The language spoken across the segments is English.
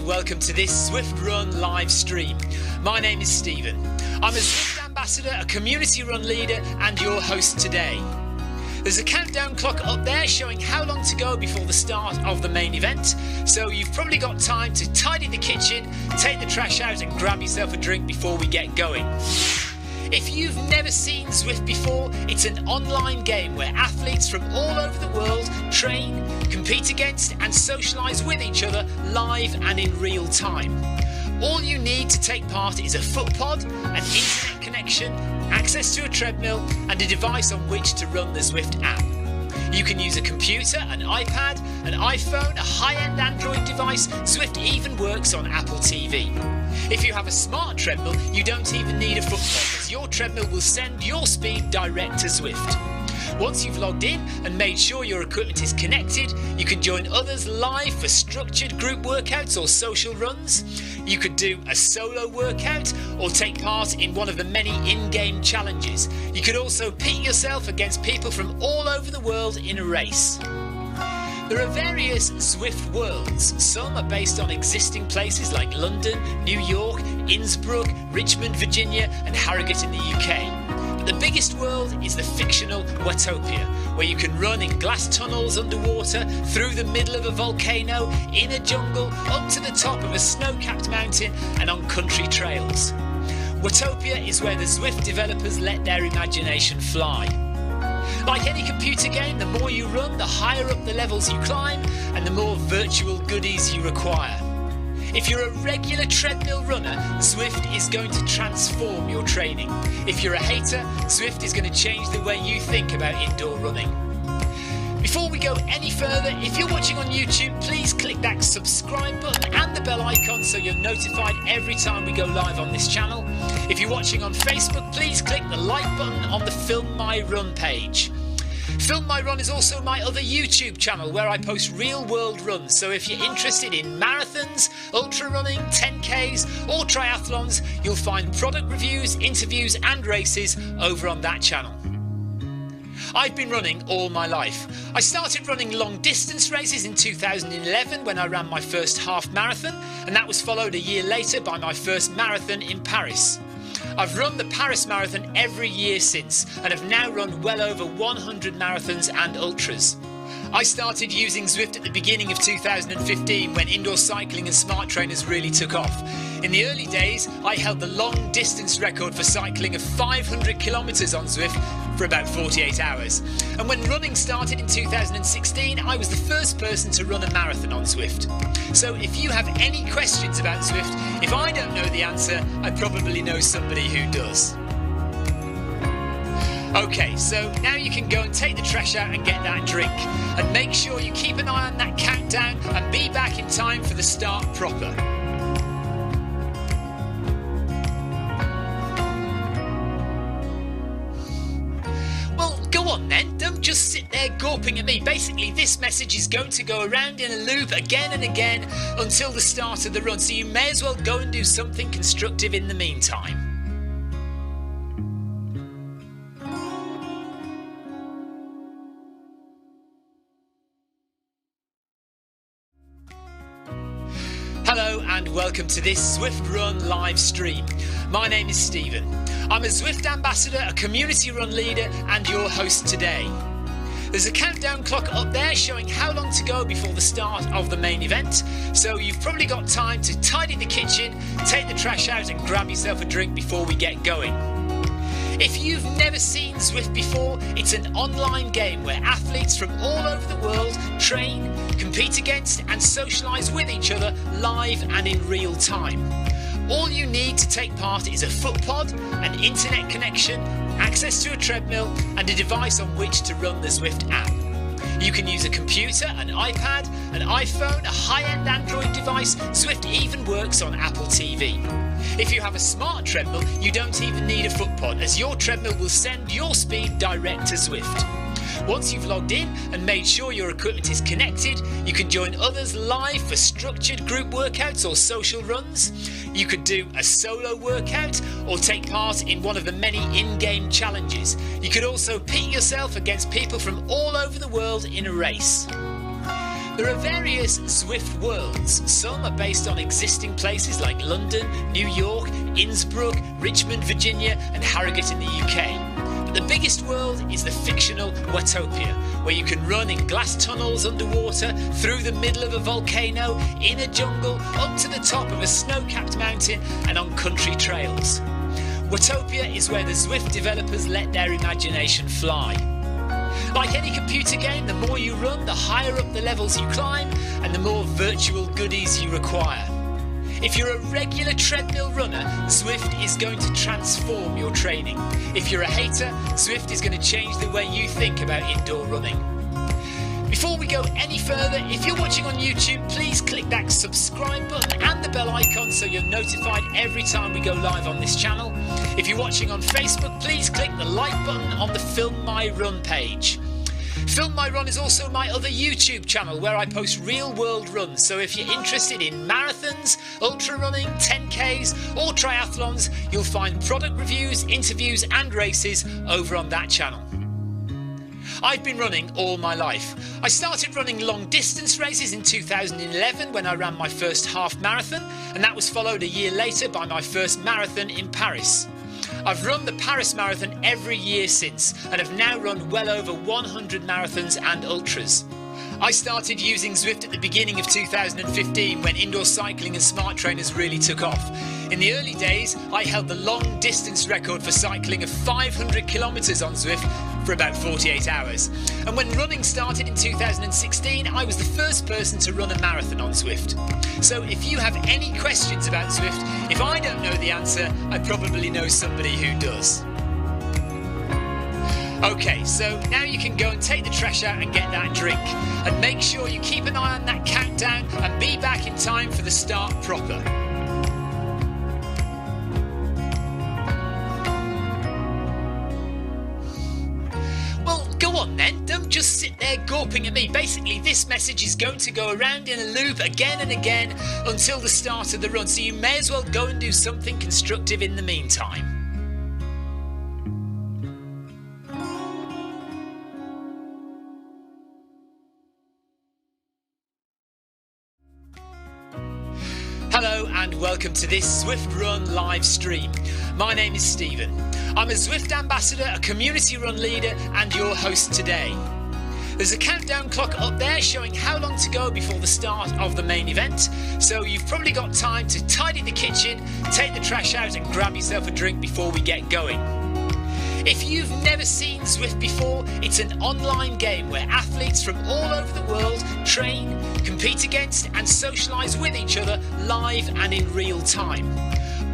welcome to this Zwift Run live stream. My name is Stephen. I'm a Zwift ambassador, a community run leader and your host today. There's a countdown clock up there showing how long to go before the start of the main event, so you've probably got time to tidy the kitchen, take the trash out and grab yourself a drink before we get going. If you've never seen Zwift before, it's an online game where athletes from all over the world train, compete against and socialise with each other live and in real time. All you need to take part is a foot pod, an internet connection, access to a treadmill and a device on which to run the Zwift app. You can use a computer, an iPad, an iPhone, a high-end Android device. Zwift even works on Apple TV. If you have a smart treadmill, you don't even need a foot pod, as your treadmill will send your speed direct to Zwift. Once you've logged in and made sure your equipment is connected, you can join others live for structured group workouts or social runs. You could do a solo workout or take part in one of the many in-game challenges. You could also pit yourself against people from all over the world in a race. There are various Zwift worlds. Some are based on existing places like London, New York, Innsbruck, Richmond, Virginia and Harrogate in the UK. But the biggest world is the fictional Watopia, where you can run in glass tunnels underwater, through the middle of a volcano, in a jungle, up to the top of a snow-capped mountain and on country trails. Watopia is where the Zwift developers let their imagination fly. Like any computer game, the more you run, the higher up the levels you climb and the more virtual goodies you require. If you're a regular treadmill runner, Zwift is going to transform your training. If you're a hater, Zwift is going to change the way you think about indoor running. Before we go any further, if you're watching on YouTube, please click that subscribe button and the bell icon so you're notified every time we go live on this channel. If you're watching on Facebook, please click the like button on the Film My Run page. Film My Run is also my other YouTube channel where I post real world runs, so if you're interested in marathons, ultra running, 10Ks or triathlons, you'll find product reviews, interviews and races over on that channel. I've been running all my life. I started running long distance races in 2011 when I ran my first half marathon, and that was followed a year later by my first marathon in Paris. I've run the Paris Marathon every year since and have now run well over 100 marathons and ultras. I started using Zwift at the beginning of 2015 when indoor cycling and smart trainers really took off. In the early days, I held the long distance record for cycling of 500 kilometres on Zwift for about 48 hours. And when running started in 2016, I was the first person to run a marathon on Zwift. So if you have any questions about Zwift, if I don't know the answer, I probably know somebody who does. Okay, so now you can go and take the trash out and get that drink. And make sure you keep an eye on that countdown and be back in time for the start proper. Well, go on then, don't just sit there gawping at me. Basically, this message is going to go around in a loop again and again until the start of the run, so you may as well go and do something constructive in the meantime. Hello and welcome to this Zwift Run live stream. My name is Stephen. I'm a Zwift ambassador, a community run leader and your host today. There's a countdown clock up there showing how long to go before the start of the main event, so you've probably got time to tidy the kitchen, take the trash out and grab yourself a drink before we get going. If you've never seen Zwift before, it's an online game where athletes from all over the world train, compete against and socialise with each other live and in real time. All you need to take part is a foot pod, an internet connection, access to a treadmill and a device on which to run the Zwift app. You can use a computer, an iPad, an iPhone, a high-end Android device. Zwift even works on Apple TV. If you have a smart treadmill, you don't even need a foot pod, as your treadmill will send your speed direct to Zwift. Once you've logged in and made sure your equipment is connected, you can join others live for structured group workouts or social runs. You could do a solo workout or take part in one of the many in-game challenges. You could also pit yourself against people from all over the world in a race. There are various Zwift worlds. Some are based on existing places like London, New York, Innsbruck, Richmond, Virginia and Harrogate in the UK. But the biggest world is the fictional Watopia, where you can run in glass tunnels underwater, through the middle of a volcano, in a jungle, up to the top of a snow-capped mountain and on country trails. Watopia is where the Zwift developers let their imagination fly. Like any computer game, the more you run, the higher up the levels you climb and the more virtual goodies you require. If you're a regular treadmill runner, Zwift is going to transform your training. If you're a hater, Zwift is going to change the way you think about indoor running. Before we go any further, if you're watching on YouTube, please click that subscribe button and the bell icon so you're notified every time we go live on this channel. If you're watching on Facebook, please click the like button on the Film My Run page. Film My Run is also my other YouTube channel where I post real world runs, so if you're interested in marathons, ultra running, 10Ks or triathlons, you'll find product reviews, interviews and races over on that channel. I've been running all my life. I started running long distance races in 2011 when I ran my first half marathon, and that was followed a year later by my first marathon in Paris. I've run the Paris Marathon every year since and have now run well over 100 marathons and ultras. I started using Zwift at the beginning of 2015 when indoor cycling and smart trainers really took off. In the early days, I held the long distance record for cycling of 500 kilometres on Zwift for about 48 hours. And when running started in 2016, I was the first person to run a marathon on Zwift. So if you have any questions about Zwift, if I don't know the answer, I probably know somebody who does. Okay, so now you can go and take the trash out and get that drink. And make sure you keep an eye on that countdown and be back in time for the start proper. Well, go on then, don't just sit there gawping at me. Basically, this message is going to go around in a loop again and again until the start of the run, so you may as well go and do something constructive in the meantime. Hello and welcome to this Zwift Run live stream. My name is Stephen. I'm a Zwift ambassador, a community run leader and your host today. There's a countdown clock up there showing how long to go before the start of the main event, so you've probably got time to tidy the kitchen, take the trash out and grab yourself a drink before we get going. If you've never seen Zwift before, it's an online game where athletes from all over the world train, compete against and socialise with each other live and in real time.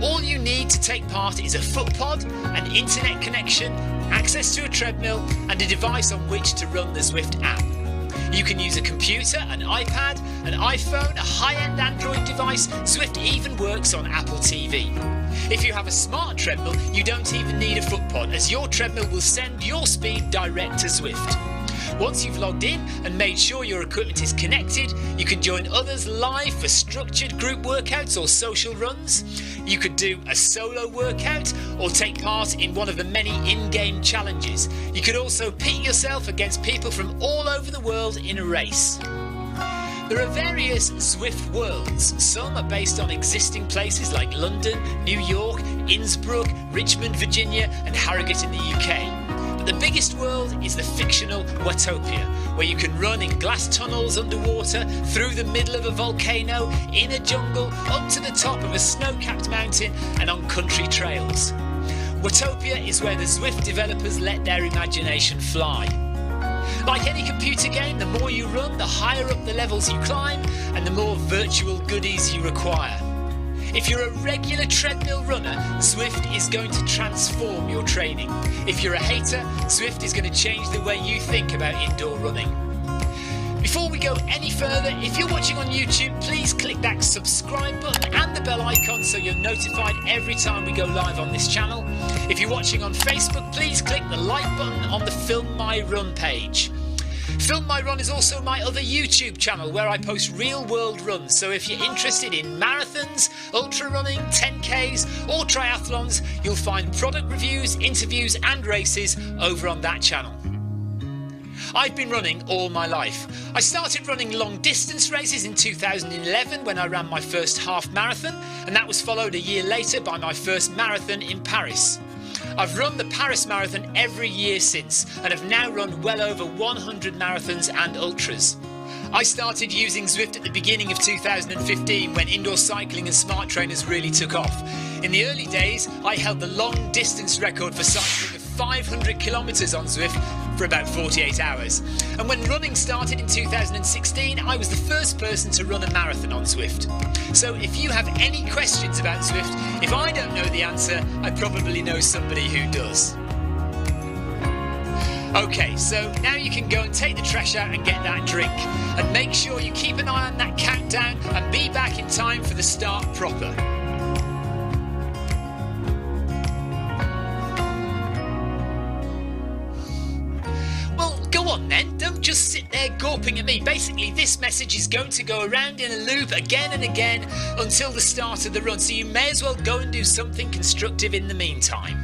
All you need to take part is a foot pod, an internet connection, access to a treadmill and a device on which to run the Zwift app. You can use a computer, an iPad, an iPhone, a high-end Android device. Zwift even works on Apple TV. If you have a smart treadmill, you don't even need a foot pod, as your treadmill will send your speed direct to Zwift. Once you've logged in and made sure your equipment is connected, you can join others live for structured group workouts or social runs. You could do a solo workout or take part in one of the many in-game challenges. You could also pit yourself against people from all over the world in a race. There are various Zwift worlds. Some are based on existing places like London, New York, Innsbruck, Richmond, Virginia and Harrogate in the UK. But the biggest world is the fictional Watopia, where you can run in glass tunnels underwater, through the middle of a volcano, in a jungle, up to the top of a snow-capped mountain and on country trails. Watopia is where the Zwift developers let their imagination fly. Like any computer game, the more you run, the higher up the levels you climb and the more virtual goodies you require. If you're a regular treadmill runner, Zwift is going to transform your training. If you're a hater, Zwift is going to change the way you think about indoor running. Before we go any further, if you're watching on YouTube, please click that subscribe button and the bell icon so you're notified every time we go live on this channel. If you're watching on Facebook, please click the like button on the Film My Run page. Film My Run is also my other YouTube channel where I post real world runs, so if you're interested in marathons, ultra running, 10Ks or triathlons, you'll find product reviews, interviews and races over on that channel. I've been running all my life. I started running long distance races in 2011 when I ran my first half marathon, and that was followed a year later by my first marathon in Paris. I've run the Paris Marathon every year since and have now run well over 100 marathons and ultras. I started using Zwift at the beginning of 2015 when indoor cycling and smart trainers really took off. In the early days, I held the long distance record for cycling of 500 kilometres on Zwift for about 48 hours. And when running started in 2016, I was the first person to run a marathon on Zwift. So if you have any questions about Zwift, if I don't know the answer, I probably know somebody who does. Okay, so now you can go and take the trash out and get that drink. And make sure you keep an eye on that countdown and be back in time for the start proper. Well, go on then, don't just sit there gawping at me. Basically, this message is going to go around in a loop again and again until the start of the run, so you may as well go and do something constructive in the meantime.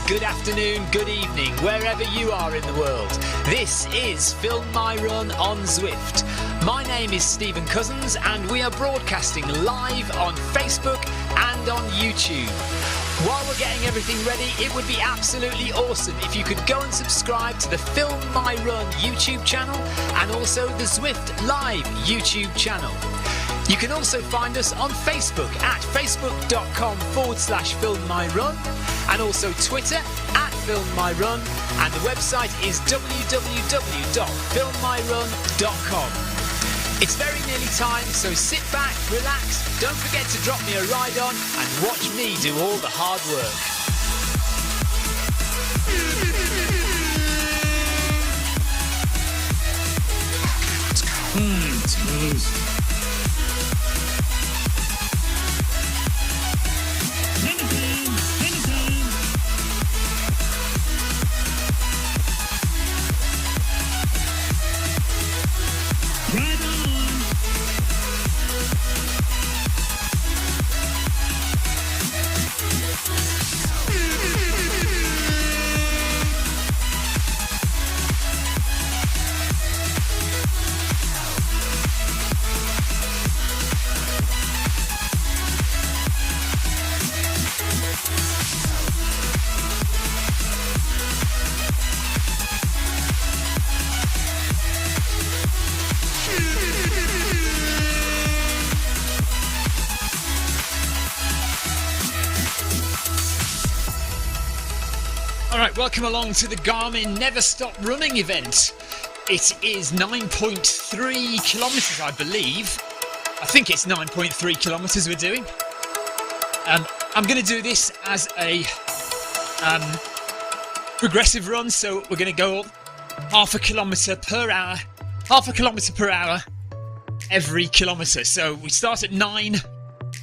Good afternoon, good evening, wherever you are in the world. This is Film My Run on Zwift. My name is Stephen Cousins and we are broadcasting live on Facebook and on YouTube. While we're getting everything ready, it would be absolutely awesome if you could go and subscribe to the Film My Run YouTube channel and also the Zwift Live YouTube channel. You can also find us on Facebook at facebook.com/filmmyrun and also Twitter at filmmyrun, and the website is www.filmmyrun.com. It's very nearly time, so sit back, relax, don't forget to drop me a ride on and watch me do all the hard work. Smooth. Alright, welcome along to the Garmin Never Stop Running event. It is 9.3 kilometres, I believe. I think it's 9.3 kilometres we're doing. I'm going to do this as a progressive run, so we're going to go half a kilometre per hour every kilometre. So we start at 9,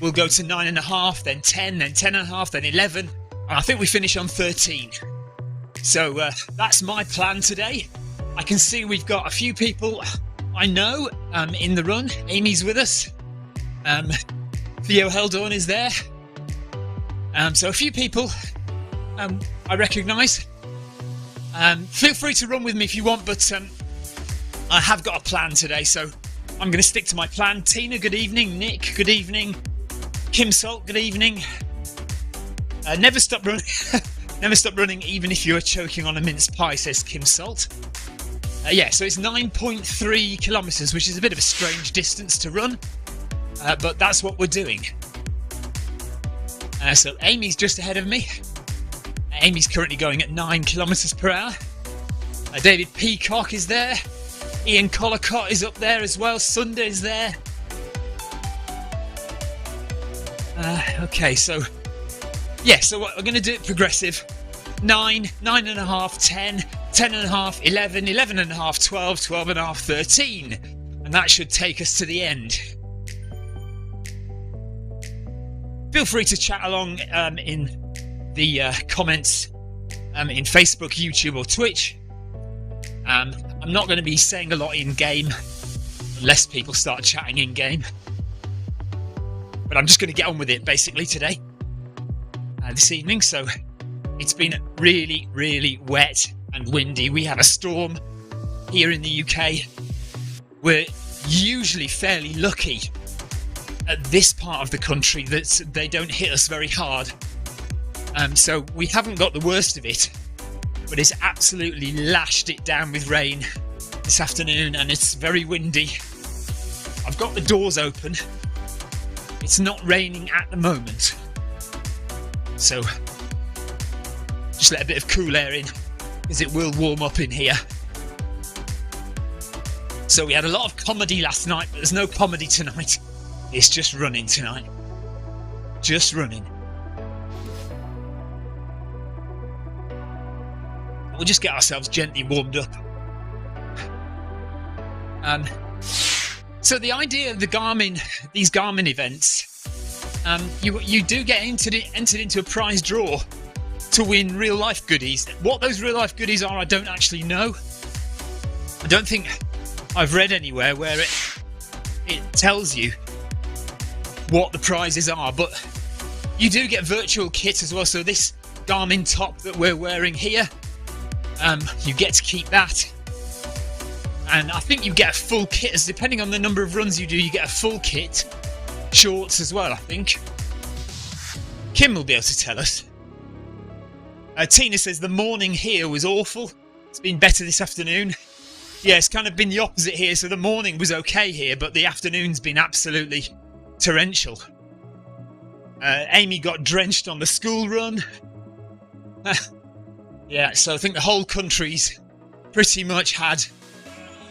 we'll go to 9.5, then 10, then 10.5, then 11, and I think we finish on 13. So that's my plan today. I can see we've got a few people I know in the run. Amy's with us. Theo Heldorn is there. So a few people I recognise. Feel free to run with me if you want, but I have got a plan today, so I'm going to stick to my plan. Tina, good evening. Nick, good evening. Kim Salt, good evening. Never stop running. Never stop running even if you're choking on a mince pie, says Kim Salt. Yeah, so it's 9.3 kilometres, which is a bit of a strange distance to run. but that's what we're doing. So Amy's just ahead of me. Amy's currently going at 9 kilometers per hour. David Peacock is there. Ian Collicott is up there as well. Sunder is there. Okay, so what we're going to do it progressive. 9, 9.5, 10, 10.5, 11, 11.5, 12, 12.5, 13. And that should take us to the end. Feel free to chat along in the comments in Facebook, YouTube or Twitch. I'm not going to be saying a lot in game unless people start chatting in game. But I'm just going to get on with it basically today, this evening. So it's been really, really wet and windy. We had a storm here in the UK. We're usually fairly lucky at this part of the country that they don't hit us very hard. So we haven't got the worst of it, but it's absolutely lashed it down with rain this afternoon, and it's very windy. I've got the doors open. It's not raining at the moment, so just let a bit of cool air in, because it will warm up in here. So we had a lot of comedy last night, but there's no comedy tonight. It's just running tonight. Just running. We'll just get ourselves gently warmed up. So the idea of these Garmin events, you do get entered into a prize draw to win real life goodies. What those real life goodies are, I don't actually know. I don't think I've read anywhere where it tells you what the prizes are, but you do get virtual kit as well. So this Garmin top that we're wearing here, you get to keep that. And I think you get a full kit, as depending on the number of runs you do, you get a full kit. Shorts as well, I think. Kim will be able to tell us. Tina says the morning here was awful. It's been better this afternoon. Yeah, it's kind of been the opposite here. So the morning was okay here, but the afternoon's been absolutely torrential. Amy got drenched on the school run. Yeah, so I think the whole country's pretty much had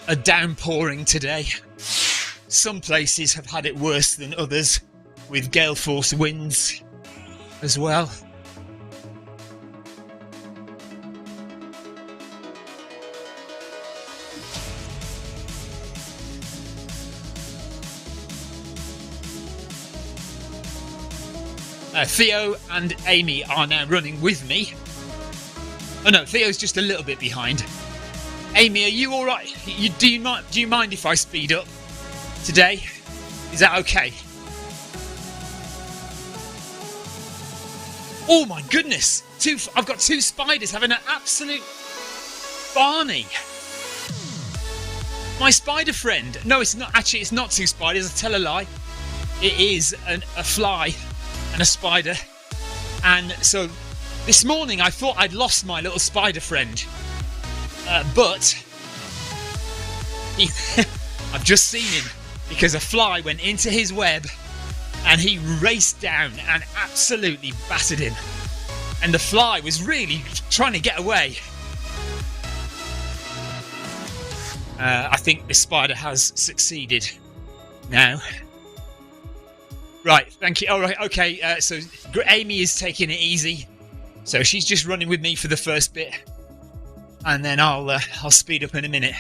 a downpouring today. Some places have had it worse than others, with gale force winds as well. Theo and Amy are now running with me. Oh no, Theo's just a little bit behind. Amy, are you all right? Do you mind if I speed up today? Is that okay? Oh my goodness! I've got two spiders having an absolute Barney. My spider friend. No, it's not. Actually, it's not two spiders. I tell a lie. It is a fly and a spider. And so this morning I thought I'd lost my little spider friend. But I've just seen him, because a fly went into his web and he raced down and absolutely battered him. And the fly was really trying to get away. I think the spider has succeeded now. Right, thank you. All right, okay. So Amy is taking it easy. So she's just running with me for the first bit. And then I'll speed up in a minute.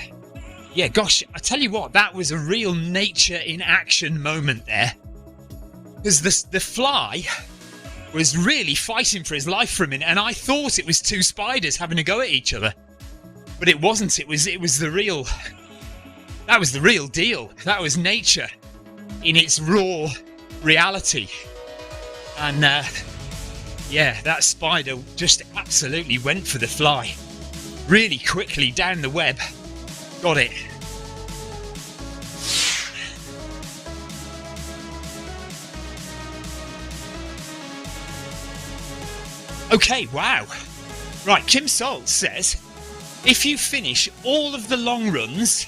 Yeah, gosh, I tell you what, that was a real nature in action moment there. Because the fly was really fighting for his life for a minute, and I thought it was two spiders having a go at each other. But it wasn't. It was the real... That was the real deal. That was nature in its raw reality. And, yeah, that spider just absolutely went for the fly. Really quickly down the web. Got it. Okay, wow. Right, Kim Salt says, if you finish all of the long runs,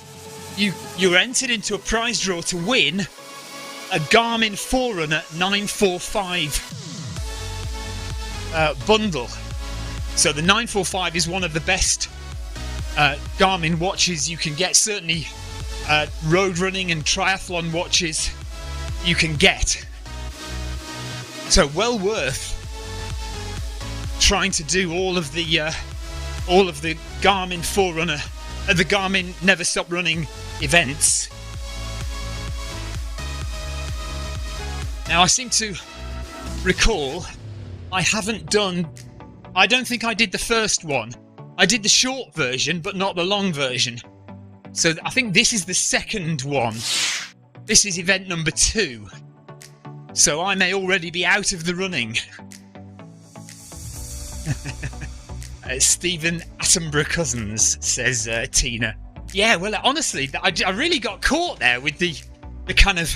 you're entered into a prize draw to win a Garmin Forerunner 945 bundle. So the 945 is one of the best Garmin watches you can get, certainly road running and triathlon watches you can get. So well worth trying to do all of the Garmin Forerunner, the Garmin Never Stop Running events. Now I seem to recall I don't think I did the first one. I did the short version, but not the long version. So I think this is the second one. This is event number 2. So I may already be out of the running. Stephen Attenborough Cousins, says Tina. Yeah, well, honestly, I really got caught there with the kind of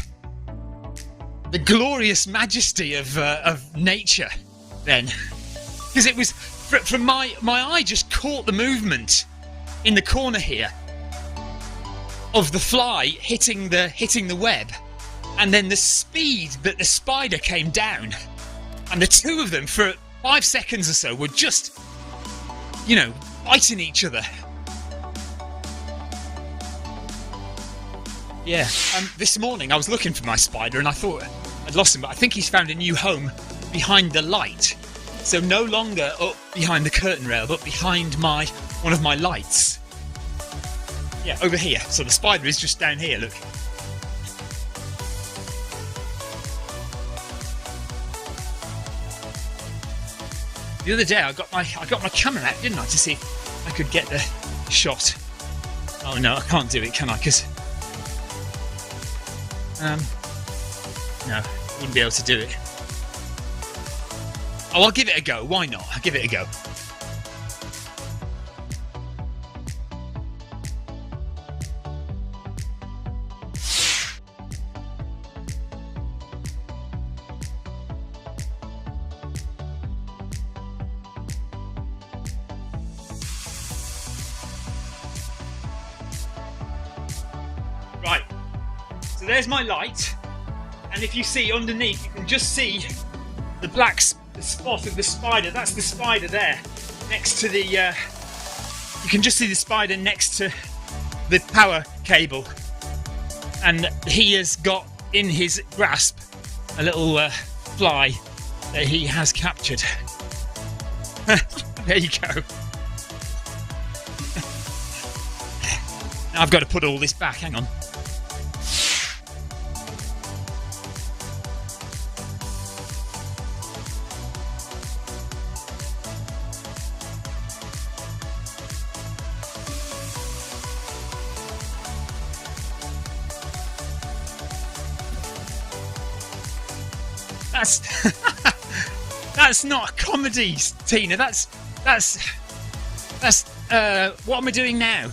the glorious majesty of nature then. Because it was, from my eye just caught the movement in the corner here of the fly hitting the web, and then the speed that the spider came down, and the two of them for 5 seconds or so were just, fighting each other. Yeah, this morning I was looking for my spider and I thought I'd lost him, but I think he's found a new home behind the light. So no longer up behind the curtain rail, but behind one of my lights. Yeah, over here. So the spider is just down here, look. The other day I got my camera out, didn't I, to see if I could get the shot. Oh no, I can't do it, can I? Because no, wouldn't be able to do it. Oh, I'll give it a go. Why not? I'll give it a go. Right. So there's my light. And if you see underneath, you can just see the black spot of the spider. That's the spider there, next to the you can just see the spider next to the power cable, and he has got in his grasp a little fly that he has captured. There you go. Now I've got to put all this back, hang on. That's not a comedy, Tina. That's what am I doing now?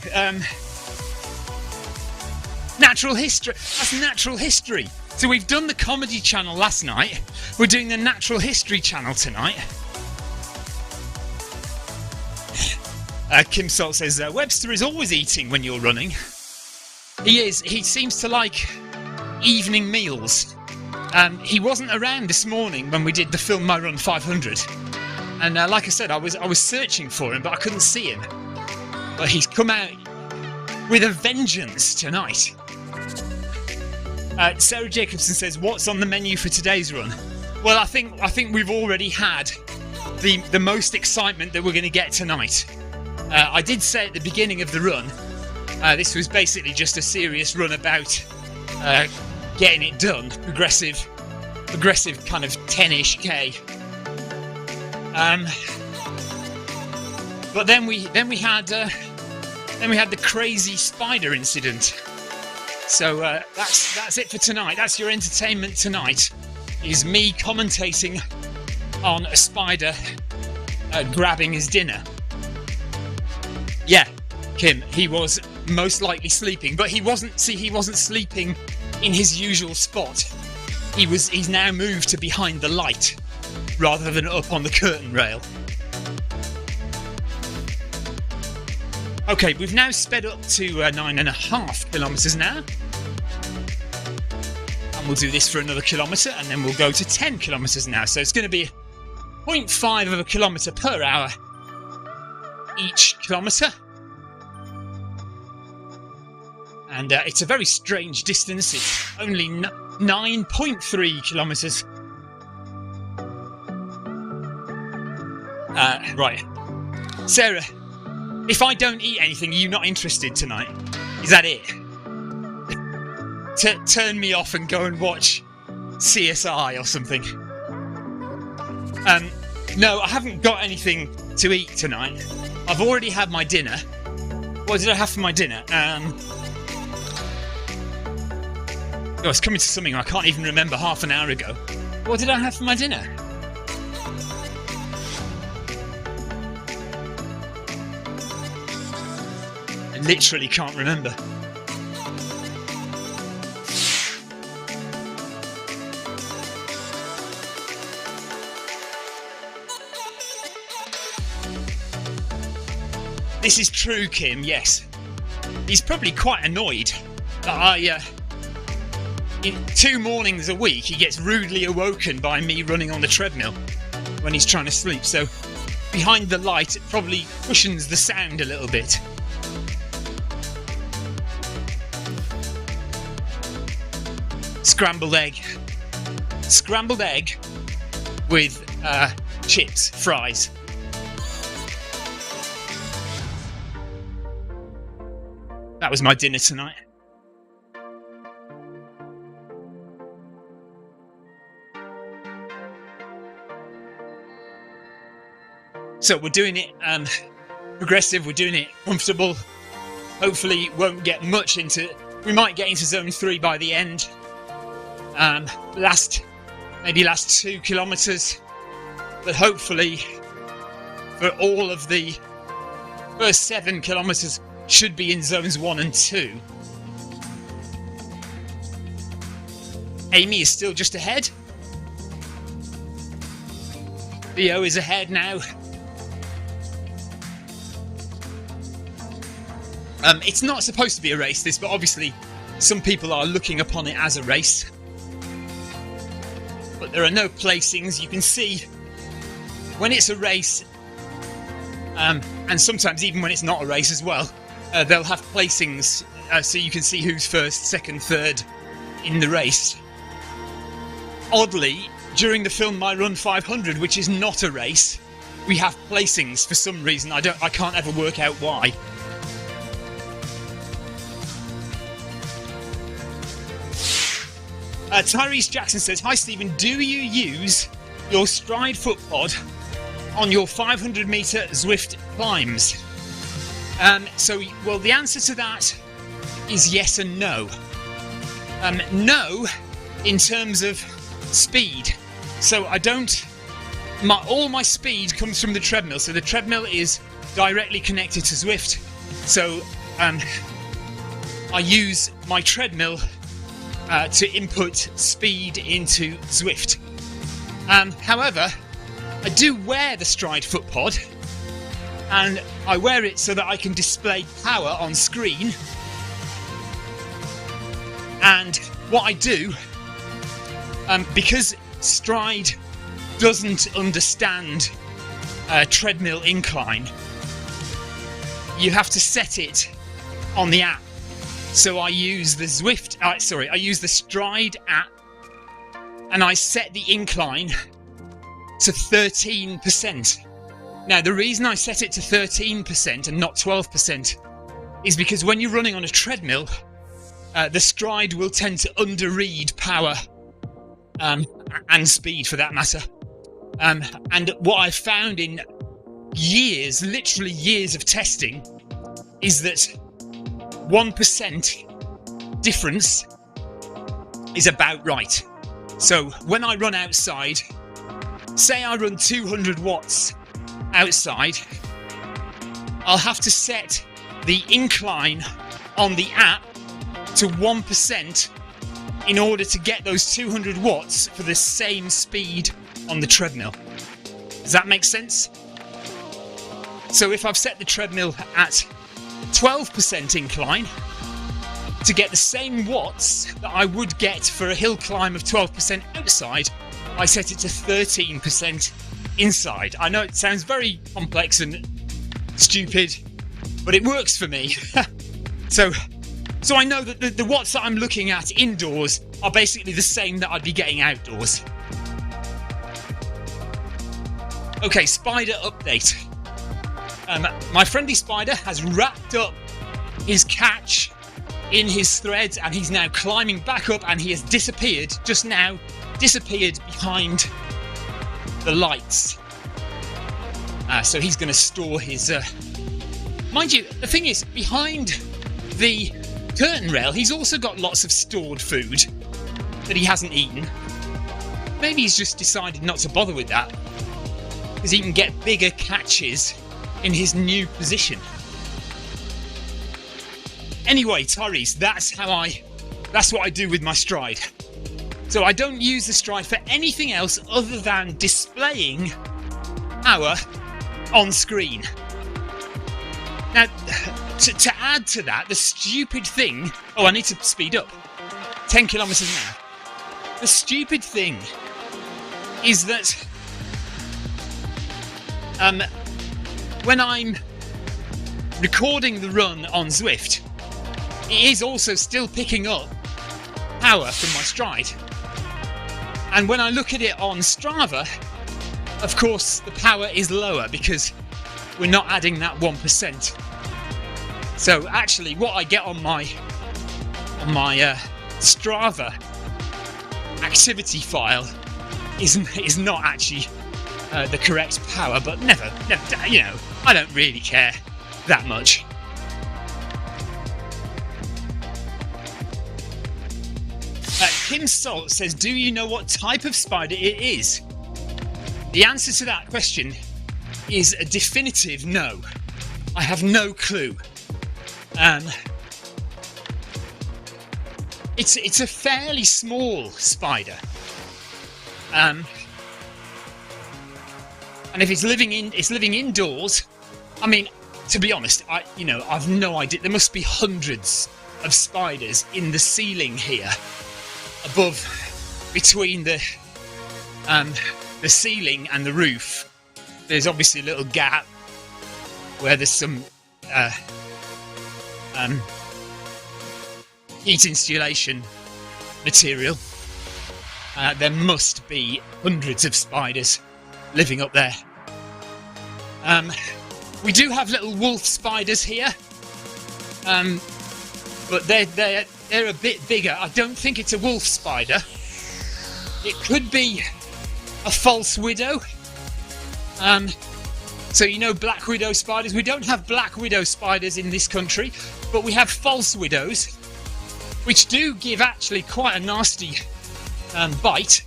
Natural history. That's natural history. So we've done the comedy channel last night. We're doing the natural history channel tonight. Kim Salt says Webster is always eating when you're running. He is. He seems to like evening meals. He wasn't around this morning when we did the Film My Run 500, and like I said, I was searching for him, but I couldn't see him. But he's come out with a vengeance tonight. Sarah Jacobson says, "What's on the menu for today's run?" Well, I think we've already had the most excitement that we're going to get tonight. I did say at the beginning of the run, this was basically just a serious run about getting it done, progressive kind of 10-ish K. But then we had the crazy spider incident. So that's it for tonight. That's your entertainment tonight. Is me commentating on a spider grabbing his dinner. Yeah, Kim, he was most likely sleeping, but he wasn't sleeping in his usual spot. He's now moved to behind the light rather than up on the curtain rail. Okay, we've now sped up to 9.5 kilometres an hour, and we'll do this for another kilometre, and then we'll go to 10 kilometres now. So it's going to be 0.5 of a kilometre per hour each kilometre. And it's a very strange distance. It's only 9.3 kilometres. Right. Sarah, if I don't eat anything, are you not interested tonight? Is that it? Turn me off and go and watch CSI or something. No, I haven't got anything to eat tonight. I've already had my dinner. What did I have for my dinner? Oh, it's coming to something I can't even remember half an hour ago. What did I have for my dinner? I literally can't remember. This is true, Kim, yes. He's probably quite annoyed that in 2 mornings a week, he gets rudely awoken by me running on the treadmill when he's trying to sleep. So behind the light, it probably cushions the sound a little bit. Scrambled egg. Scrambled egg with chips, fries. That was my dinner tonight. So we're doing it progressive, we're doing it comfortable. Hopefully won't get much into... We might get into zone 3 by the end. Last 2 kilometres. But hopefully for all of the first 7 kilometres should be in zones 1 and 2. Amy is still just ahead. Theo is ahead now. It's not supposed to be a race, this, but obviously some people are looking upon it as a race. But there are no placings. You can see when it's a race, and sometimes even when it's not a race as well, they'll have placings, so you can see who's first, second, third in the race. Oddly, during the Film My Run 500, which is not a race, we have placings for some reason. I can't ever work out why. Tyrese Jackson says, "Hi Stephen, do you use your Stride foot pod on your 500 metre Zwift climbs?" Well, the answer to that is yes and no. No, in terms of speed. So I don't... all my speed comes from the treadmill. So the treadmill is directly connected to Zwift. So I use my treadmill to input speed into Zwift. However, I do wear the Stride foot pod, and I wear it so that I can display power on screen. And what I do, because Stride doesn't understand treadmill incline, you have to set it on the app. So I use the I use the Stride app, and I set the incline to 13%. Now, the reason I set it to 13% and not 12% is because when you're running on a treadmill, the Stride will tend to underread power and speed for that matter. And what I've found in years, literally years of testing, is that 1% difference is about right. So when I run outside, say I run 200 watts outside, I'll have to set the incline on the app to 1% in order to get those 200 watts for the same speed on the treadmill. Does that make sense? So if I've set the treadmill at 12% incline, to get the same watts that I would get for a hill climb of 12% outside, I set it to 13% inside. I know it sounds very complex and stupid, but it works for me. So I know that the watts that I'm looking at indoors are basically the same that I'd be getting outdoors. Okay, spider update. My friendly spider has wrapped up his catch in his threads and he's now climbing back up, and he has disappeared behind the lights. So he's going to store his... Mind you, the thing is, behind the curtain rail, he's also got lots of stored food that he hasn't eaten. Maybe he's just decided not to bother with that, because he can get bigger catches in his new position. Anyway, Tyrese, that's what I do with my stride. So I don't use the stride for anything else other than displaying power on screen. Now, to add to that, the stupid thing... Oh, I need to speed up. 10 kilometers an hour. The stupid thing is that when I'm recording the run on Zwift, it is also still picking up power from my stride. And when I look at it on Strava, of course, the power is lower because we're not adding that 1%. So actually, what I get on my Strava activity file is not actually the correct power. But never, you know, I don't really care that much. Kim Salt says, do you know what type of spider it is? The answer to that question is a definitive no. I have no clue. It's a fairly small spider. And if it's living indoors, I mean, to be honest, I've no idea. There must be hundreds of spiders in the ceiling here, above, between the ceiling and the roof. There's obviously a little gap where there's some heat insulation material. There must be hundreds of spiders living up there. We do have little wolf spiders here, but they're a bit bigger. I don't think it's a wolf spider. It could be a false widow. So you know black widow spiders? We don't have black widow spiders in this country, but we have false widows, which do give actually quite a nasty bite.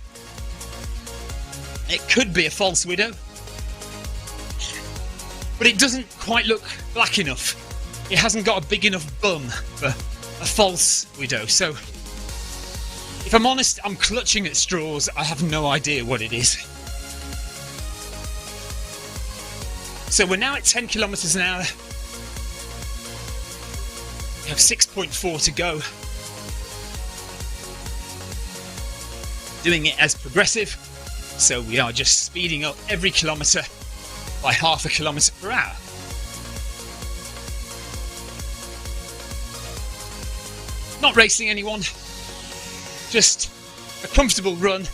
It could be a false widow, but it doesn't quite look black enough. It hasn't got a big enough bum for a false widow. So if I'm honest, I'm clutching at straws. I have no idea what it is. So we're now at 10 kilometers an hour. We have 6.4 to go. Doing it as progressive. So we are just speeding up every kilometre by half a kilometre per hour. Not racing anyone, just a comfortable run.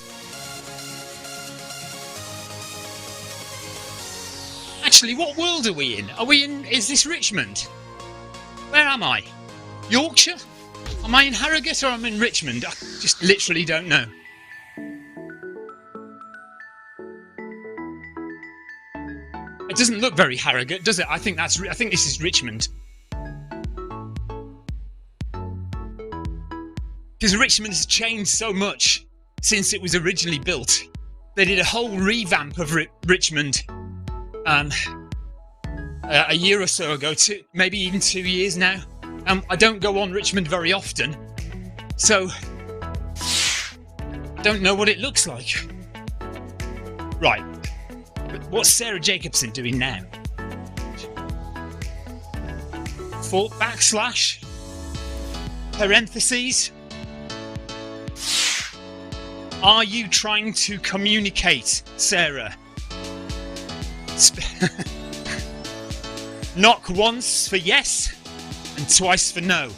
Actually, what world are we in? Is this Richmond? Where am I? Yorkshire? Am I in Harrogate or am I in Richmond? I just literally don't know. It doesn't look very Harrogate, does it? I think this is Richmond. Because Richmond has changed so much since it was originally built. They did a whole revamp of Richmond a year or so ago, maybe even 2 years now. I don't go on Richmond very often, so I don't know what it looks like. Right, what's Sarah Jacobson doing now? parentheses. Are you trying to communicate, Sarah? Knock once for yes and twice for no.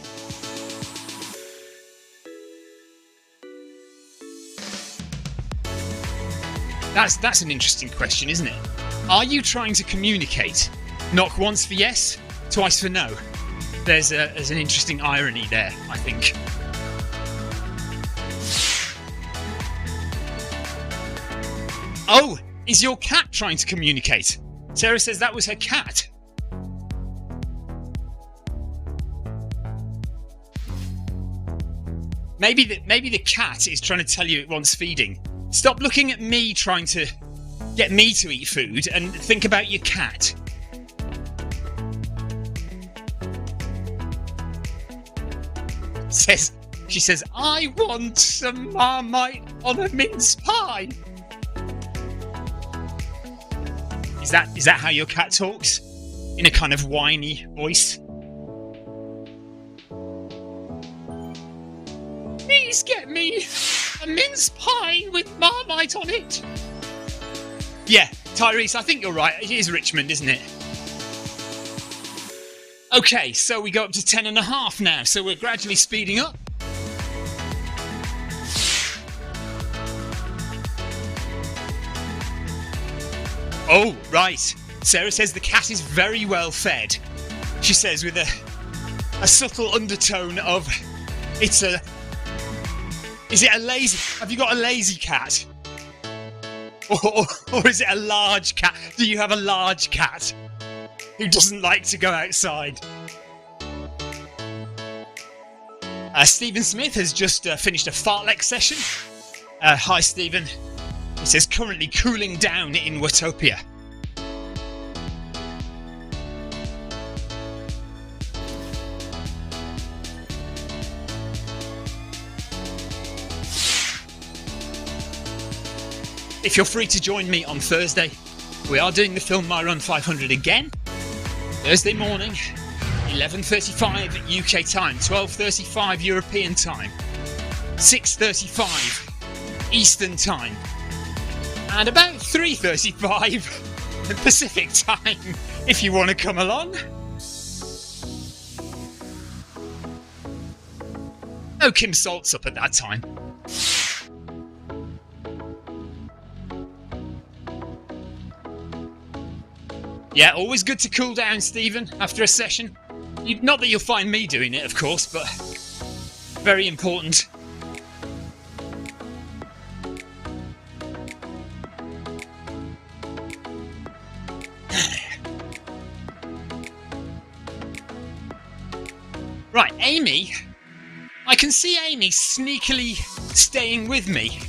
That's an interesting question, isn't it? Are you trying to communicate? Knock once for yes, twice for no. There's an interesting irony there, I think. Oh, is your cat trying to communicate? Sarah says that was her cat. Maybe the cat is trying to tell you it wants feeding. Stop looking at me trying to get me to eat food and think about your cat. She says, I want some Marmite on a mince pie. Is that how your cat talks? In a kind of whiny voice? Please get me a mince pie with Marmite on it. Yeah, Tyrese, I think you're right. It is Richmond, isn't it? Okay, so we go up to 10.5 now, so we're gradually speeding up. Oh, right. Sarah says the cat is very well fed. She says with a subtle undertone of, is it a lazy, have you got a lazy cat? Or is it a large cat? Do you have a large cat who doesn't like to go outside? Stephen Smith has just finished a fartlek session. Hi, Stephen. He says currently cooling down in Watopia. If you're free to join me on Thursday, we are doing the Film My Run 500 again. Thursday morning, 11:35 UK time, 12:35 European time, 6:35 Eastern time, and about 3:35 Pacific time, if you want to come along. No Kim Salt's up at that time. Yeah, always good to cool down, Stephen, after a session. Not that you'll find me doing it, of course, but very important. Right, Amy. I can see Amy sneakily staying with me.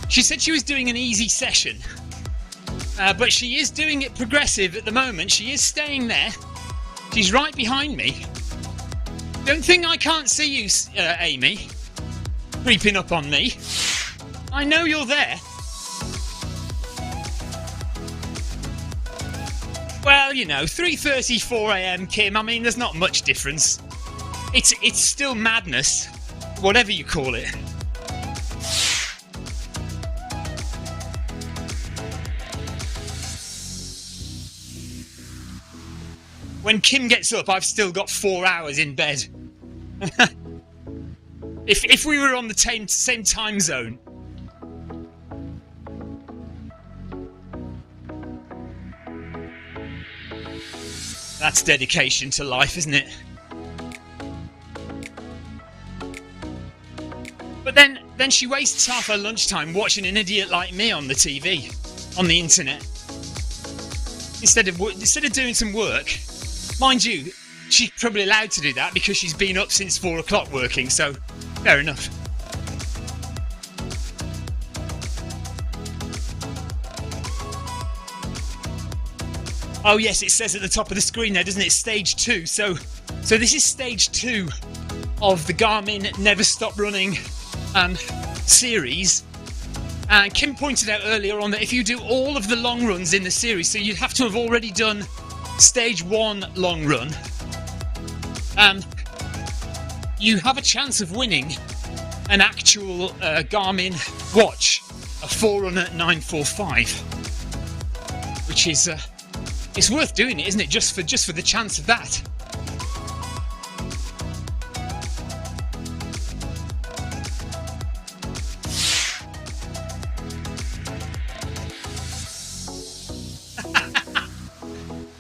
She said she was doing an easy session. But she is doing it progressive at the moment. She is staying there. She's right behind me. Don't think I can't see you, Amy. Creeping up on me. I know you're there. Well, you know, 3:30, 4 a.m, Kim. I mean, there's not much difference. It's still madness, whatever you call it. When Kim gets up, I've still got 4 hours in bed. If we were on the same time zone. That's dedication to life, isn't it? But then she wastes half her lunchtime watching an idiot like me on the TV, on the internet, instead of doing some work. Mind you, she's probably allowed to do that because she's been up since 4 o'clock working, so fair enough. Oh yes, it says at the top of the screen there, doesn't it? Stage 2. So this is stage 2 of the Garmin Never Stop Running series. And Kim pointed out earlier on that if you do all of the long runs in the series, so you'd have to have already done stage 1 long run. you have a chance of winning an actual Garmin watch, a Forerunner 945, which is it's worth doing it, isn't it? Just for the chance of that.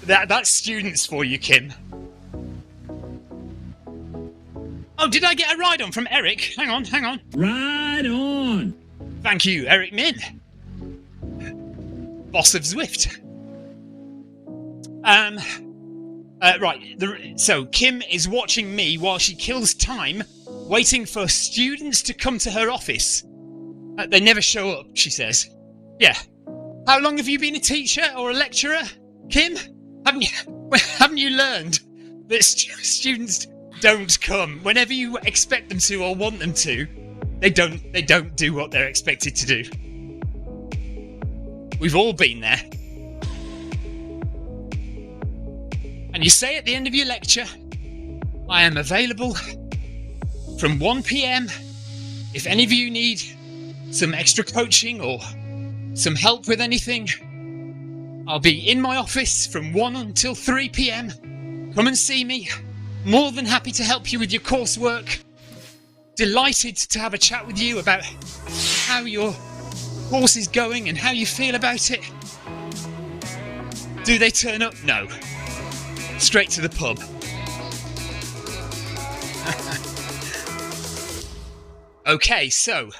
That's students for you, Kim. Oh, did I get a ride on from Eric? Hang on. Ride on! Thank you, Eric Min, boss of Zwift. Right, so Kim is watching me while she kills time, waiting for students to come to her office. They never show up, she says. Yeah. How long have you been a teacher or a lecturer, Kim? Haven't you learned that students don't come whenever you expect them to or want them to? They don't do what they're expected to do. We've all been there. And you say at the end of your lecture, I am available from 1 PM if any of you need some extra coaching or some help with anything. I'll be in my office from 1 until 3 PM. Come and see me. More than happy to help you with your coursework. Delighted to have a chat with you about how your course is going and how you feel about it. Do they turn up? No. Straight to the pub. Okay, so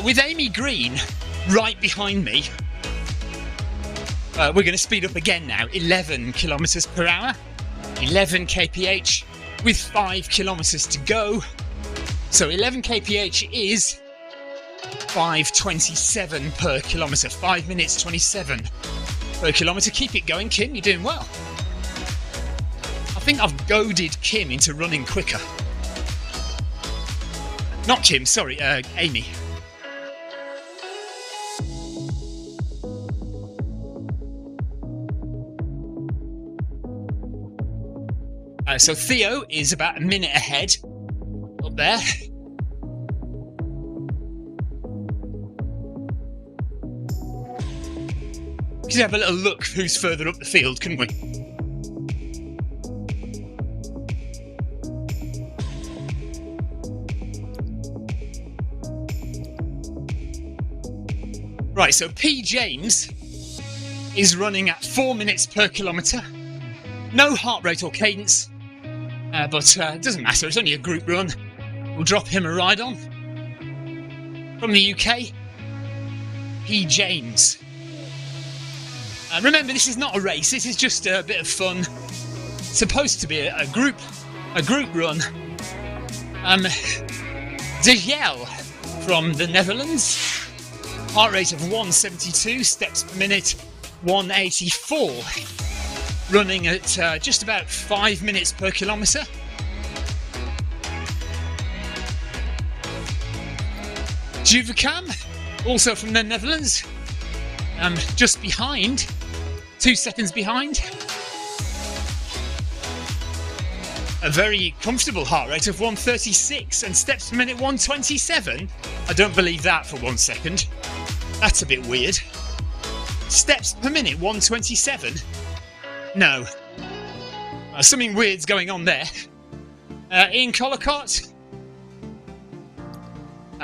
with Amy Green right behind me, we're going to speed up again now. 11 kilometers per hour, 11 kph with 5 kilometers to go. So 11 kph is 5:27 per kilometer, 5 minutes 27 per kilometer. Keep it going, Kim, you're doing well. I think I've goaded Kim into running quicker. Not Kim, sorry, Amy. So Theo is about a minute ahead up there. We could have a little look who's further up the field, couldn't we? Right, so P. James is running at 4 minutes per kilometre. No heart rate or cadence. But it doesn't matter, it's only a group run. We'll drop him a ride on. From the UK, P. James. Remember, this is not a race, this is just a bit of fun. It's supposed to be a group run. De Jel from the Netherlands. Heart rate of 172, steps per minute 184. Running at just about 5 minutes per kilometre. Juvekam, also from the Netherlands, just behind, 2 seconds behind. A very comfortable heart rate of 136 and steps per minute 127. I don't believe that for 1 second. That's a bit weird. Steps per minute 127. No. Something weird's going on there. Ian Collicott.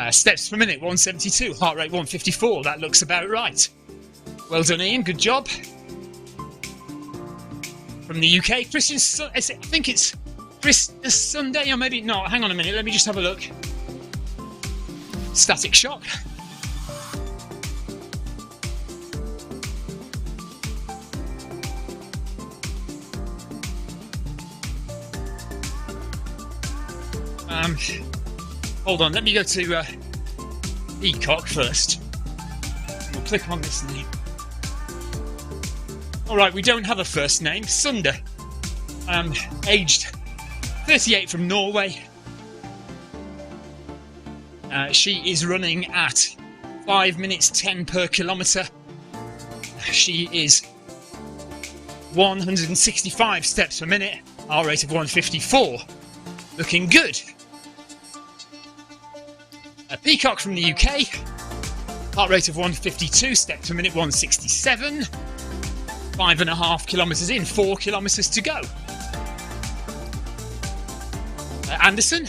Steps per minute 172, heart rate 154. That looks about right. Well done, Ian. Good job. From the UK, Christian. I think it's Chris Sunday, or maybe not. Hang on a minute. Let me just have a look. Static Shock. Hold on, let me go to Peacock first. We'll click on this name. Alright, we don't have a first name. Sunder. Aged 38 from Norway. She is running at 5 minutes 10 per kilometre. She is 165 steps per minute. Heart rate of 154. Looking good. Peacock from the UK, heart rate of 152, steps per minute 167, 5.5 kilometres in, 4 kilometres to go. Anderson,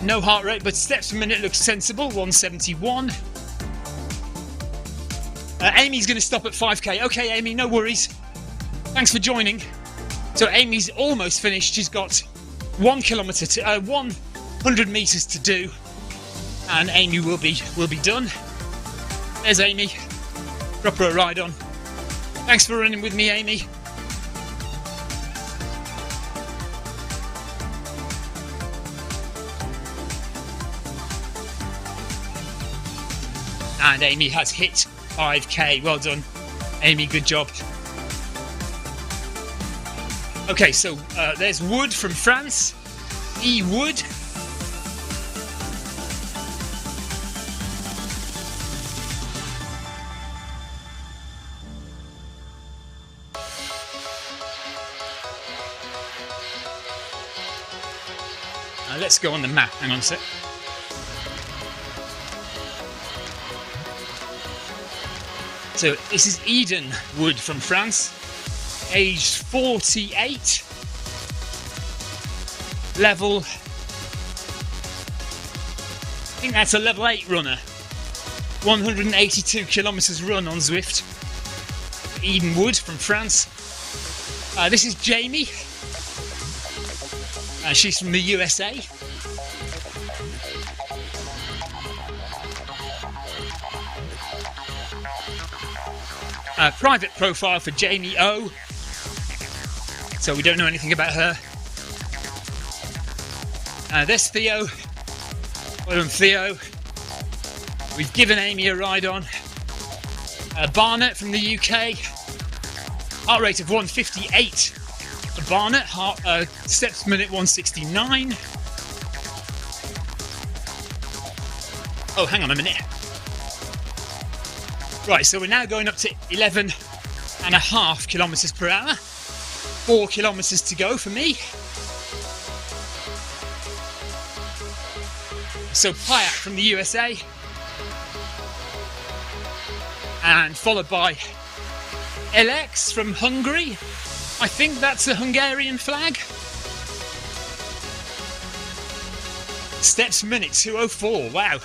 no heart rate, but steps per minute looks sensible, 171. Amy's going to stop at 5k. Okay, Amy, no worries. Thanks for joining. So Amy's almost finished. She's got 1 kilometre to 100 metres to do, and Amy will be done. There's Amy. Drop her a ride on. Thanks for running with me, Amy. And Amy has hit 5k. Well done, Amy. Good job. Okay, so there's Wood from France. E. Wood. Let's go on the map. Hang on a sec. So this is Eden Wood from France, aged 48, level, I think that's a level 8 runner, 182 kilometres run on Zwift. Eden Wood from France. This is Jamie, she's from the USA. Private profile for Jamie O, so we don't know anything about her. There's Theo. Well done, Theo. We've given Amy a ride on. Barnett from the UK, heart rate of 158 for Barnett, steps per minute 169. Oh, hang on a minute. Right, so we're now going up to 11.5 kilometres per hour. 4 kilometres to go for me. So Pyatt from the USA. And followed by LX from Hungary. I think that's a Hungarian flag. Steps per minute 204, wow.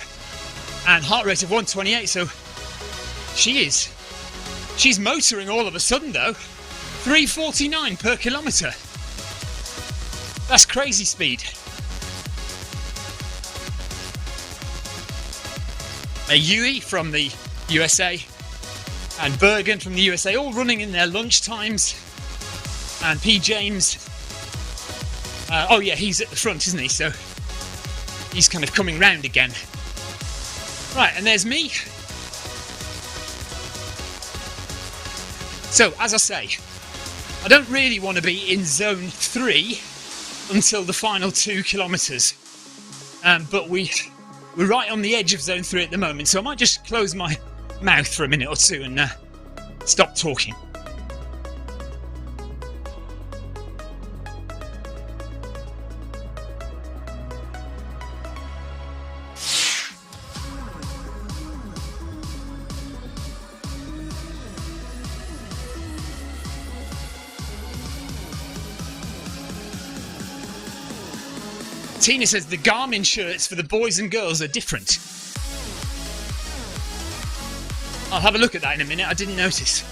And heart rate of 128, so she's motoring all of a sudden though. 349 per kilometre. That's crazy speed. Yui from the USA and Bergen from the USA, all running in their lunch times. And P. James, oh yeah, he's at the front, isn't he? So he's kind of coming round again. Right, and there's me. So, as I say, I don't really want to be in zone 3 until the final 2 kilometres. But we're right on the edge of zone 3 at the moment, so I might just close my mouth for a minute or two and stop talking. Tina says the Garmin shirts for the boys and girls are different. I'll have a look at that in a minute, I didn't notice.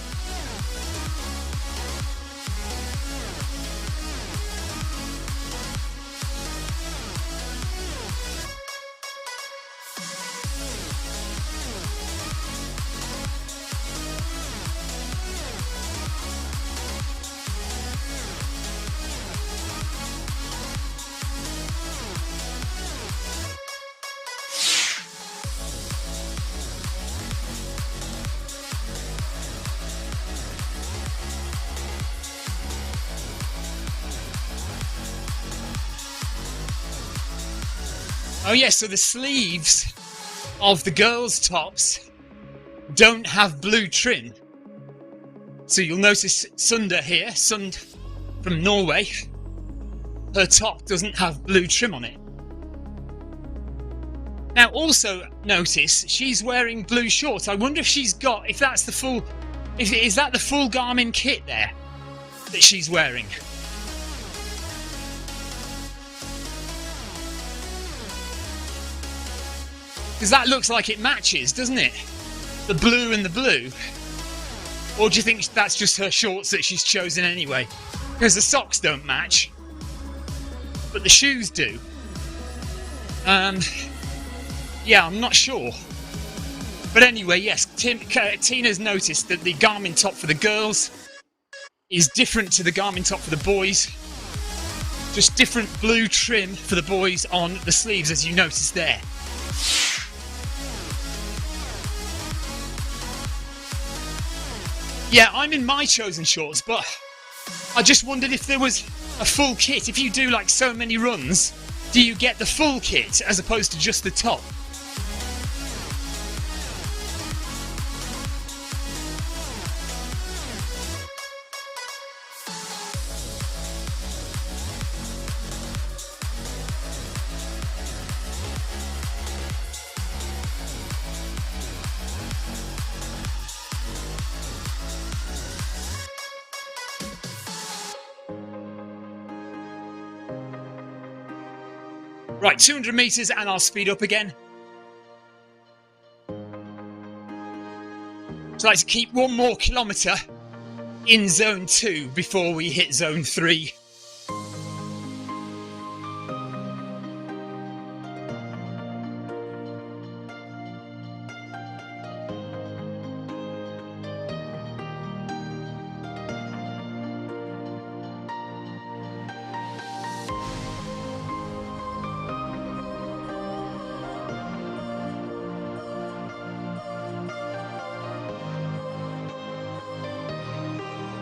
Oh yes, so the sleeves of the girls' tops don't have blue trim. So you'll notice Sunda here, Sund from Norway, her top doesn't have blue trim on it. Now, also notice she's wearing blue shorts. I wonder if that's the full, is that the full Garmin kit there that she's wearing? Because that looks like it matches, doesn't it? The blue and the blue. Or do you think that's just her shorts that she's chosen anyway? Because the socks don't match, but the shoes do. Yeah, I'm not sure. But anyway, yes, Tina's noticed that the Garmin top for the girls is different to the Garmin top for the boys. Just different blue trim for the boys on the sleeves, as you notice there. Yeah, I'm in my chosen shorts, but I just wondered if there was a full kit. If you do like so many runs, do you get the full kit as opposed to just the top? Right, 200 metres and I'll speed up again. So I'd like to keep 1 more kilometre in zone 2 before we hit zone 3.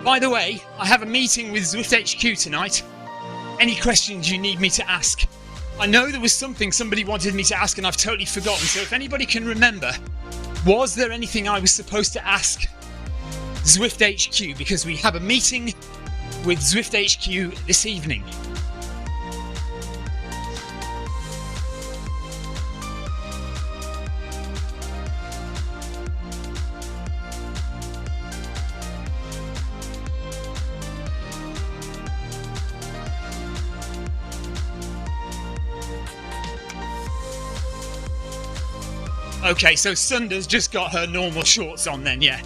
By the way, I have a meeting with Zwift HQ tonight. Any questions you need me to ask? I know there was something somebody wanted me to ask and I've totally forgotten, so if anybody can remember, was there anything I was supposed to ask Zwift HQ? Because we have a meeting with Zwift HQ this evening. Okay, so Sunda's just got her normal shorts on then, yeah.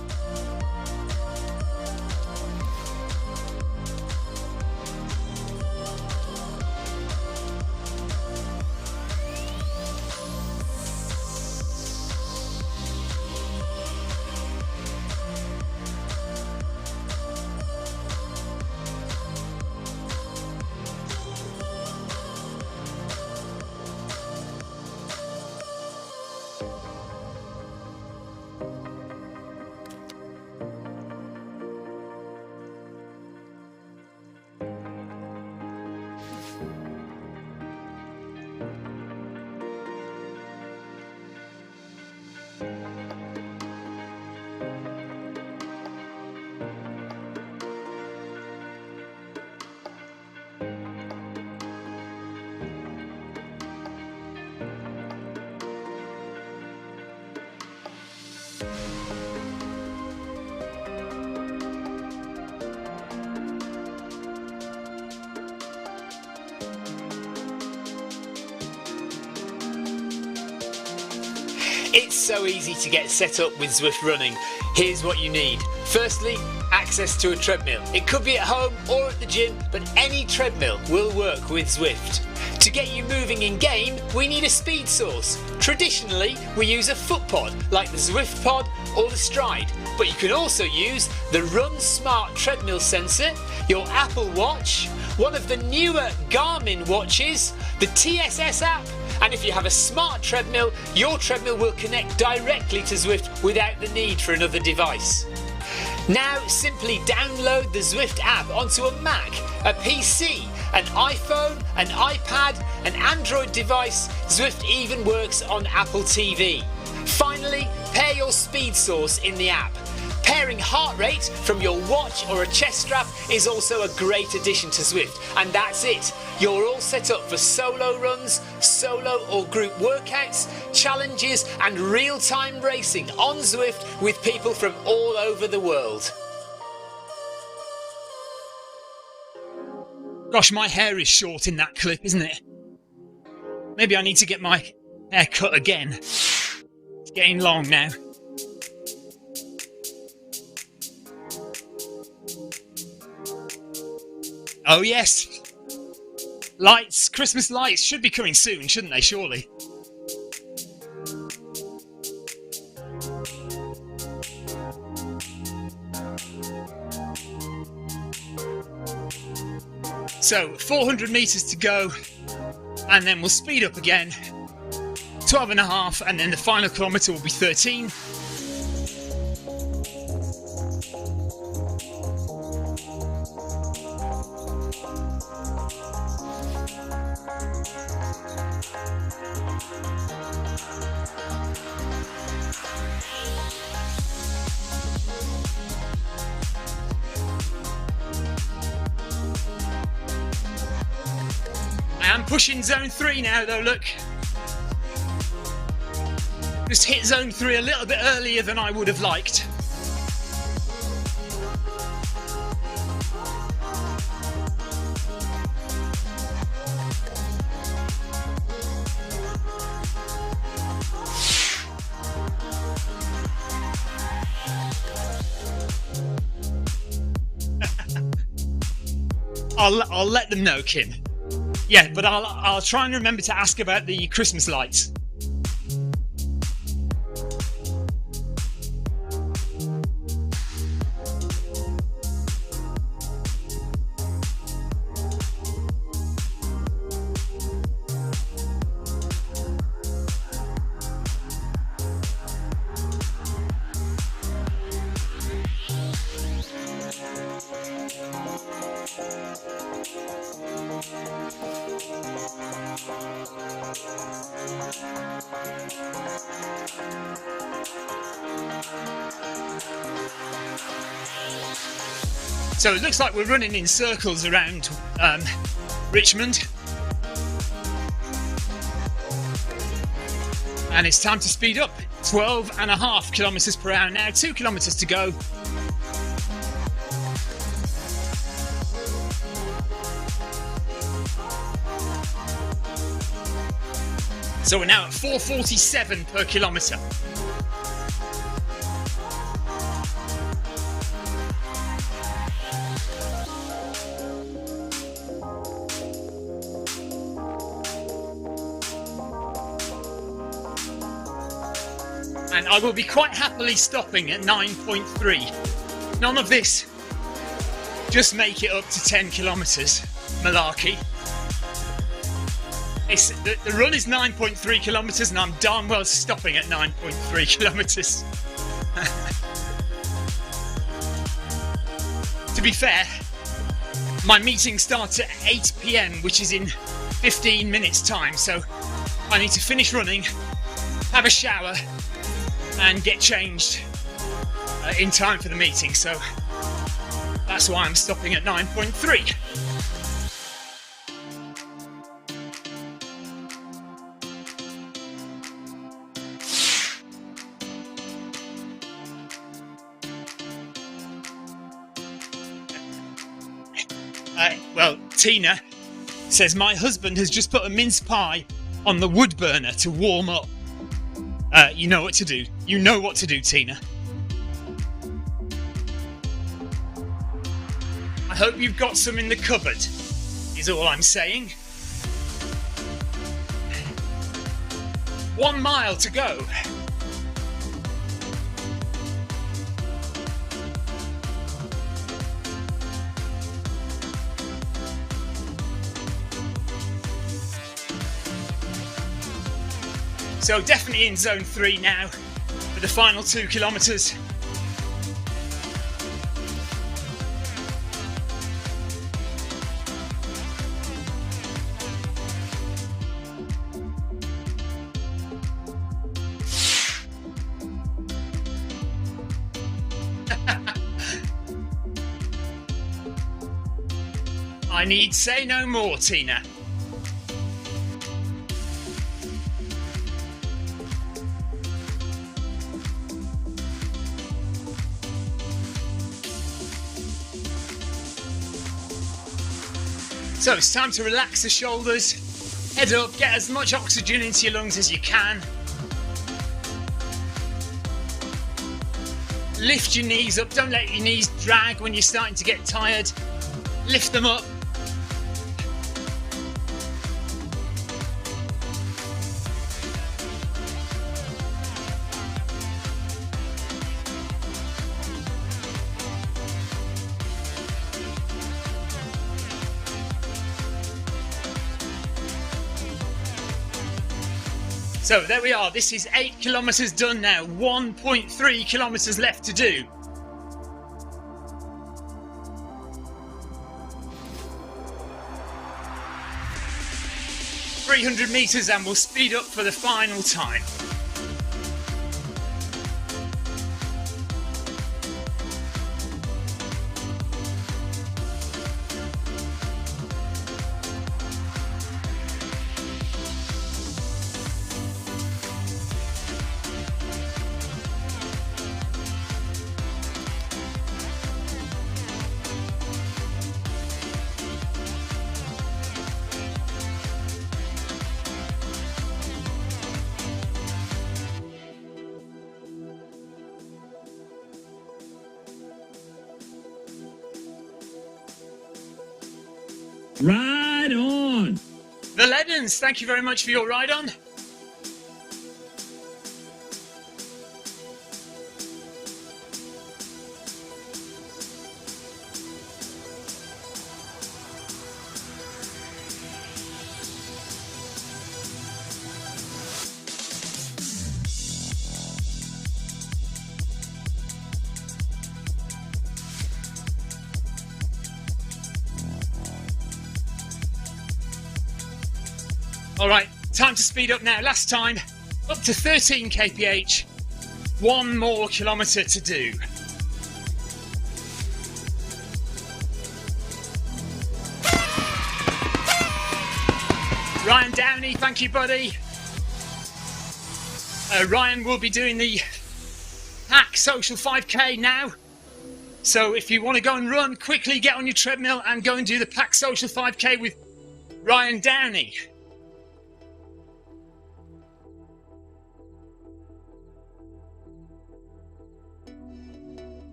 It's so easy to get set up with Zwift running. Here's what you need. Firstly, access to a treadmill. It could be at home or at the gym, but any treadmill will work with Zwift. To get you moving in game, we need a speed source. Traditionally, we use a foot pod like the Zwift pod or the Stride, but you can also use the Run Smart treadmill sensor, your Apple Watch, one of the newer Garmin watches, the TSS app, and if you have a smart treadmill, your treadmill will connect directly to Zwift without the need for another device. Now simply download the Zwift app onto a Mac, a PC, an iPhone, an iPad, an Android device. Zwift even works on Apple TV. Finally, pair your speed source in the app. Pairing heart rate from your watch or a chest strap is also a great addition to Zwift. And that's it. You're all set up for solo runs, solo or group workouts, challenges and real-time racing on Zwift with people from all over the world. Gosh, my hair is short in that clip, isn't it? Maybe I need to get my hair cut again. It's getting long now. Oh yes, lights, Christmas lights should be coming soon, shouldn't they, surely? So 400 metres to go, and then we'll speed up again, 12.5, and then the final kilometre will be 13. I'm pushing zone 3 now though, look. Just hit zone 3 a little bit earlier than I would have liked. I'll let them know, Kim. Yeah, but I'll try and remember to ask about the Christmas lights. So it looks like we're running in circles around Richmond. And it's time to speed up. 12.5 kilometres per hour now, 2 kilometres to go. So we're now at 4:47 per kilometre. And I will be quite happily stopping at 9.3. None of this. Just make it up to 10 kilometres, malarkey. The run is 9.3 kilometres and I'm darn well stopping at 9.3 kilometres. To be fair, my meeting starts at 8 PM, which is in 15 minutes time, so I need to finish running, have a shower and get changed in time for the meeting, so that's why I'm stopping at 9.3. Well, Tina says my husband has just put a mince pie on the wood burner to warm up. You know what to do. You know what to do, Tina. I hope you've got some in the cupboard, is all I'm saying. 1 mile to go. So definitely in zone 3 now for the final 2 kilometres. I need say no more, Tina. So it's time to relax the shoulders, head up, get as much oxygen into your lungs as you can. Lift your knees up, don't let your knees drag when you're starting to get tired. Lift them up. So there we are, this is 8 kilometres done now, 1.3 kilometres left to do. ...300 metres and we'll speed up for the final time. Ride on! The Leddens, thank you very much for your ride on. Alright, time to speed up now. Last time, up to 13 kph. 1 more kilometre to do. Ryan Downey, thank you, buddy. Ryan will be doing the Hack Social 5k now. So if you want to go and run, quickly get on your treadmill and go and do the Pack Social 5k with Ryan Downey.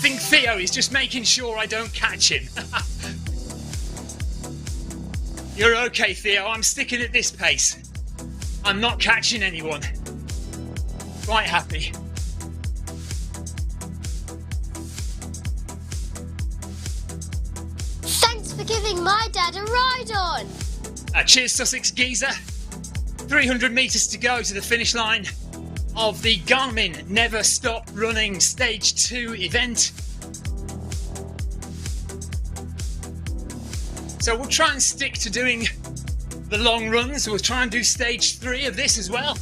think Theo is just making sure I don't catch him. You're okay, Theo. I'm sticking at this pace. I'm not catching anyone. Quite happy. Thanks for giving my dad a ride on. Cheers, Sussex Geezer. 300 metres to go to the finish line of the Garmin Never Stop Running Stage 2 event. So we'll try and stick to doing the long runs. We'll try and do stage 3 of this as well.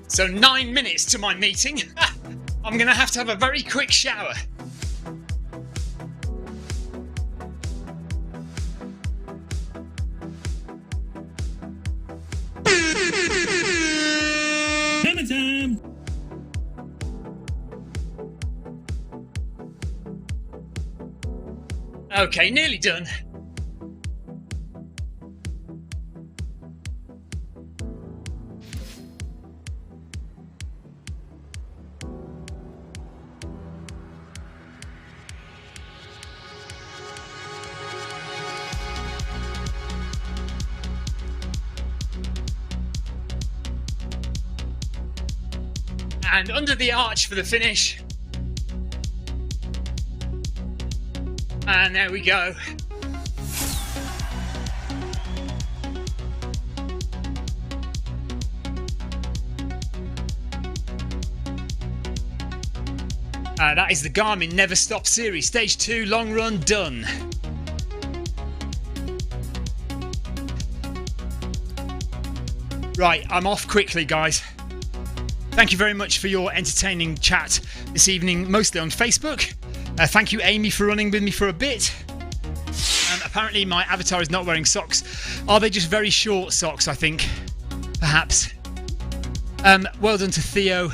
So 9 minutes to my meeting. I'm going to have a very quick shower. Hammer time! Okay, nearly done. And under the arch for the finish. And there we go. That is the Garmin Never Stop series. Stage 2 long run done. Right, I'm off quickly, guys. Thank you very much for your entertaining chat this evening, mostly on Facebook. Thank you, Amy, for running with me for a bit. Apparently my avatar is not wearing socks. Are they just very short socks, I think? Perhaps. Well done to Theo,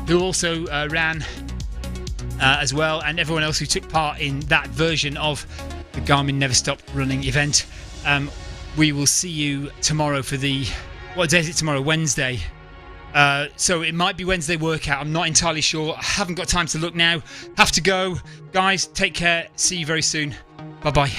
who also ran as well, and everyone else who took part in that version of the Garmin Never Stop Running event. We will see you tomorrow for the... What day is it tomorrow? Wednesday. So it might be Wednesday workout. I'm not entirely sure. I haven't got time to look now. Have to go. Guys, take care. See you very soon. Bye-bye.